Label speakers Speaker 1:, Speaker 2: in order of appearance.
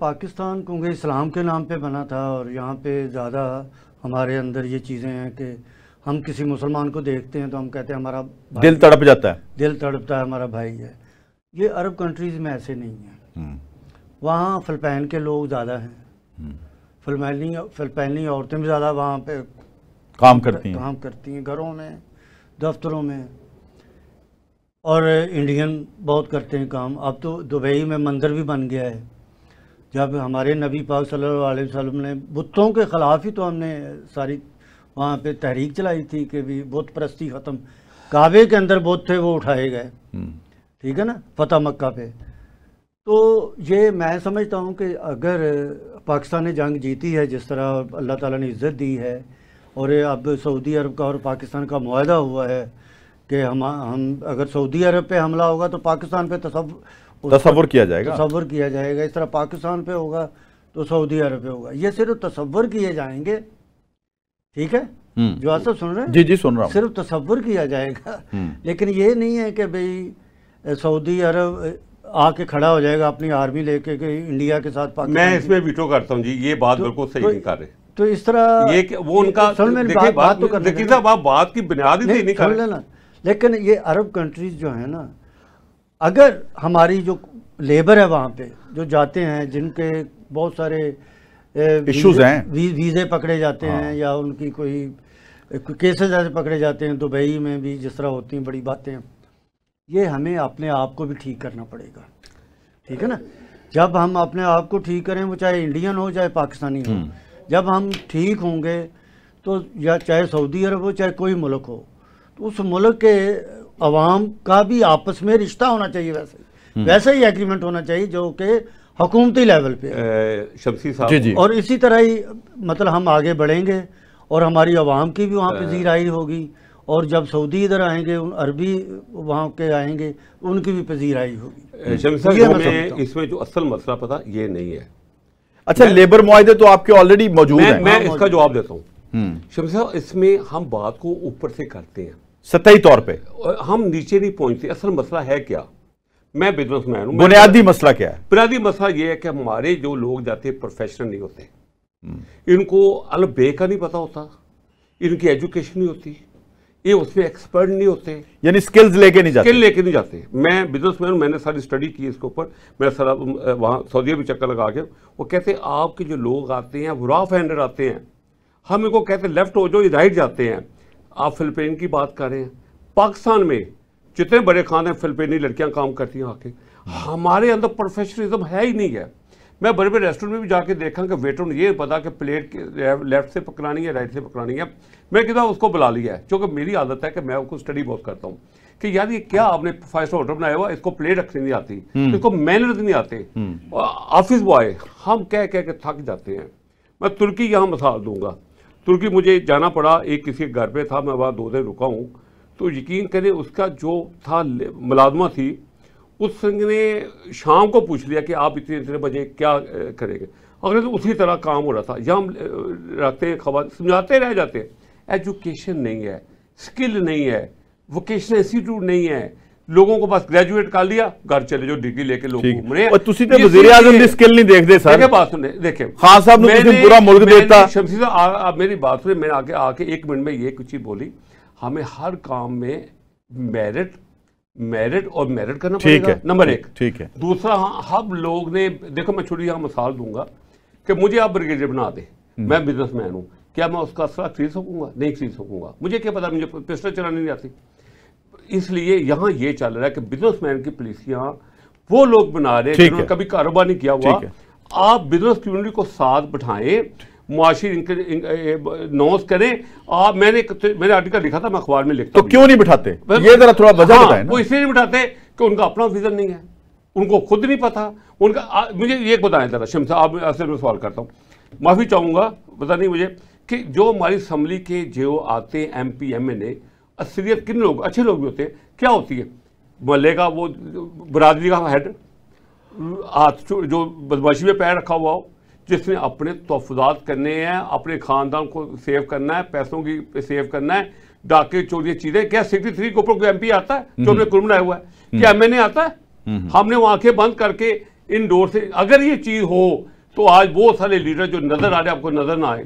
Speaker 1: पाकिस्तान क्योंकि इस्लाम के नाम पे बना था और यहाँ पे ज़्यादा हमारे अंदर ये चीज़ें हैं कि हम किसी मुसलमान को देखते हैं तो हम कहते हैं हमारा
Speaker 2: दिल तड़प जाता है,
Speaker 1: दिल तड़पता है, हमारा भाई है। ये अरब कंट्रीज़ में ऐसे नहीं है। वहाँ फ़िलिपाइन के लोग ज़्यादा हैं, फ़िलिपाइनी औरतें भी ज़्यादा वहाँ पे काम करती हैं घरों में, दफ्तरों में, और इंडियन बहुत करते हैं काम। अब तो दुबई में मंदिर भी बन गया है। जब हमारे नबी पाक सल्लल्लाहु अलैहि वसल्लम ने बुतों के ख़िलाफ़ ही तो हमने सारी वहाँ पे तहरीक चलाई थी कि भी बुत परस्ती ख़त्म। काबे के अंदर बुत थे वो उठाए गए, ठीक है ना, फ़तह मक्का पे। तो ये मैं समझता हूँ कि अगर पाकिस्तान ने जंग जीती है, जिस तरह अल्लाह ताला ने इज़्ज़त दी है, और अब सऊदी अरब का और पाकिस्तान का मुआहदा हुआ है कि हम अगर सऊदी अरब पे हमला होगा तो पाकिस्तान पे तसव्वुर किया जाएगा, इस तरह पाकिस्तान पे होगा तो सऊदी अरब पे होगा। ये सिर्फ तसव्वुर किए जाएंगे, ठीक है, जो आप सब सुन रहे हैं?
Speaker 2: जी जी सुन रहा हूँ।
Speaker 1: सिर्फ तसव्वुर किया जाएगा, लेकिन ये नहीं है कि भाई सऊदी अरब आके खड़ा हो जाएगा अपनी आर्मी लेके कि इंडिया के साथ पाकिस्तान।
Speaker 3: मैं इसमें वीटो करता हूँ जी, ये बात बिल्कुल सही नहीं कर रहे।
Speaker 1: तो इस तरह
Speaker 3: ये वो उनका
Speaker 1: बात तो
Speaker 3: देखिए साहब, आप बात की बुनियाद ही नहीं कर रहे।
Speaker 1: लेकिन ये अरब कंट्रीज जो है ना, अगर हमारी जो लेबर है वहाँ पे जो जाते हैं, जिनके बहुत सारे
Speaker 2: इश्यूज हैं,
Speaker 1: वीज़े पकड़े जाते हैं या उनकी कोई केसेस ऐसे पकड़े जाते हैं, दुबई में भी जिस तरह होती हैं बड़ी बातें, ये हमें अपने आप को भी ठीक करना पड़ेगा, ठीक है ना। जब हम अपने आप को ठीक करें, वो चाहे इंडियन हो चाहे पाकिस्तानी हो, जब हम ठीक होंगे तो या चाहे सऊदी अरब हो चाहे कोई मुल्क हो, तो उस मुल्क के अवाम का भी आपस में रिश्ता होना चाहिए, वैसे ही एग्रीमेंट होना चाहिए जो कि हुकूमती लेवल पे
Speaker 3: शमसी साहब।
Speaker 1: और इसी तरह ही मतलब हम आगे बढ़ेंगे और हमारी अवाम की भी वहाँ पे पजीराई होगी, और जब सऊदी इधर आएंगे, अरबी वहाँ के आएंगे, उनकी भी पजीराई होगी।
Speaker 3: शमसी साहब, इसमें जो असल मसला पता ये नहीं है।
Speaker 2: अच्छा, लेबर मुआहदे तो आपके ऑलरेडी मौजूद हैं।
Speaker 3: मैं इसका जवाब देता हूँ शमसी साहब। इसमें हम बात को ऊपर से करते हैं,
Speaker 2: सतही तौर पे
Speaker 3: हम नीचे नहीं पहुंचते। असल मसला है क्या? मैं बिजनेसमैन हूं।
Speaker 2: बुनियादी मसला क्या है?
Speaker 3: बुनियादी मसला ये है कि हमारे जो लोग जाते हैं प्रोफेशनल नहीं होते, इनको अल बे का नहीं पता होता, इनकी एजुकेशन नहीं होती, ये उसमें एक्सपर्ट नहीं होते,
Speaker 2: यानी स्किल्स लेके नहीं
Speaker 3: जाते। मैं बिजनेसमैन हूं, मैंने सारी स्टडी की इसके ऊपर, मेरा सारा वहाँ सऊदी भी चक्कर लगा के। वो कहते आपके जो लोग आते हैं वो रफ हैंडर आते हैं, हम इनको कहते हैं लेफ्ट हो जाओ, ये राइट जाते हैं। आप फिलिपाइन की बात कर रहे हैं, पाकिस्तान में जितने बड़े खान हैं फिलिपाइनी लड़कियां काम करती हैं आके। हमारे अंदर प्रोफेशनलिज्म है ही नहीं है। मैं बड़े बड़े रेस्टोरेंट में भी जाके देखा कि वेटर ने ये पता कि प्लेट लेफ्ट से पकड़ानी है राइट से पकड़ानी है। मैं कहता उसको बुला लिया है, क्योंकि मेरी आदत है कि मैं उसको स्टडी बहुत करता हूँ कि यार ये क्या आपने 5 स्टार होटल बनाया हुआ, इसको प्लेट रखनी नहीं आती, इसको मैनर्स नहीं आते, ऑफिस बॉय हम कह के थक जाते हैं। मैं तुर्की यहाँ मिसाल दूंगा। तुर्की मुझे जाना पड़ा, एक किसी घर पे था, मैं वहाँ 2 दिन रुका हूँ। तो यकीन करें उसका जो था मुलाजमा थी, उसने शाम को पूछ लिया कि आप इतने बजे क्या करेंगे। अगर तो उसी तरह काम हो रहा था। यहाँ हम रखते हैं खबर, समझाते रह जाते हैं। एजुकेशन नहीं है, स्किल नहीं है, वोकेशनल इंस्टीट्यूट नहीं है, लोगों को बस ग्रेजुएट कर लिया, घर चले जो डिग्री लेके लोग घूम रहे हैं।
Speaker 2: ਤੁਸੀਂ ਤੇ ਵਜ਼ੀਰ ਆਜ਼ਮ ਦੀ स्किल नहीं देखते सर।
Speaker 3: देखिए बात सुने, देखें
Speaker 2: खान साहब ने मुझे पूरा मुल्क देता।
Speaker 3: शमसी साहब आप मेरी बात सुने, मैंने आके 1 मिनट में ये कुछ चीज बोली, हमें हर काम में मेरिट और मेरिट करना पड़ेगा, नंबर 1।
Speaker 2: ठीक है।
Speaker 3: दूसरा, हम लोग ने देखो, मैं छोटी यहाँ मिसाल दूंगा कि मुझे आप ब्रिगेडियर बना दे, मैं बिजनेसमैन हूँ, क्या मैं उसका असला खरीद सकूंगा? नहीं खरीद सकूंगा। मुझे क्या पता, मुझे पिस्टल चलानी नहीं आती। इसलिए यहाँ ये चल रहा है कि बिजनेसमैन की पॉलिसियां वो लोग बना रहे हैं जिन्होंने कभी कारोबार नहीं किया हुआ। आप बिजनेस कम्युनिटी को साथ बिठाएं, मुआशी नोस करें। आप मैंने आर्टिकल लिखा था, मैं अखबार में लिखता
Speaker 2: तो क्यों नहीं बिठाते? ये जरा थोड़ा वजह बताएं ना।
Speaker 3: वो इसलिए नहीं बिठाते कि उनका अपना विजन नहीं है, उनको खुद नहीं पता उनका। मुझे ये बताएं जरा शमसा, आप असल में सवाल करता हूँ, माफी चाहूंगा, पता नहीं मुझे कि जो हमारी असम्बली के जो आते हैं MP MNA, असलियत किन लोग, अच्छे लोग भी होते हैं, क्या होती है? मोहल्ले का वो बरादरी का हेड, हाथ जो बदमाशी में पैर रखा हुआ हो, जिसने अपने तोहफात करने हैं, अपने खानदान को सेव करना है, पैसों की सेव करना है, डाके चोरी चीजें। क्या 63 के ऊपर कोई MP आता है जो हमने कुल बनाया हुआ है? क्या MNA आता है? हमने वो आंखें बंद करके इन डोर से। अगर ये चीज़ हो तो आज बहुत सारे लीडर जो नज़र आ रहे हैं आपको नज़र ना आए,